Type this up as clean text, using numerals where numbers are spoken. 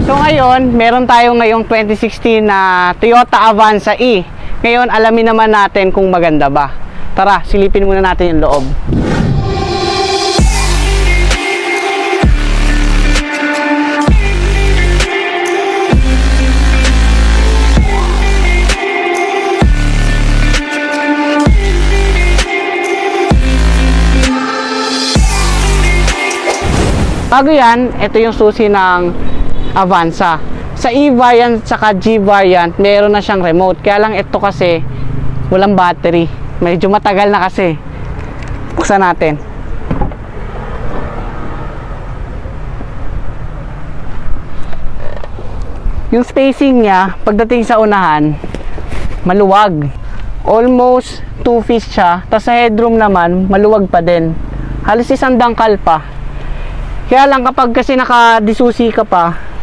So ngayon, meron tayo ngayong 2016 na Toyota Avanza E. Ngayon, alamin naman natin kung maganda ba. Tara, silipin muna natin yung loob. Bago yan, ito yung susi ng Avanza. Sa E-Variant saka G-Variant, meron na siyang remote. Kaya lang ito kasi, walang battery. Medyo matagal na kasi. Buksan natin. Yung spacing niya, pagdating sa unahan, maluwag. Almost 2 feet siya. Tapos sa headroom naman, maluwag pa din. Halos isang dangkal pa. Kaya lang kapag kasi nakadisusi ka pa,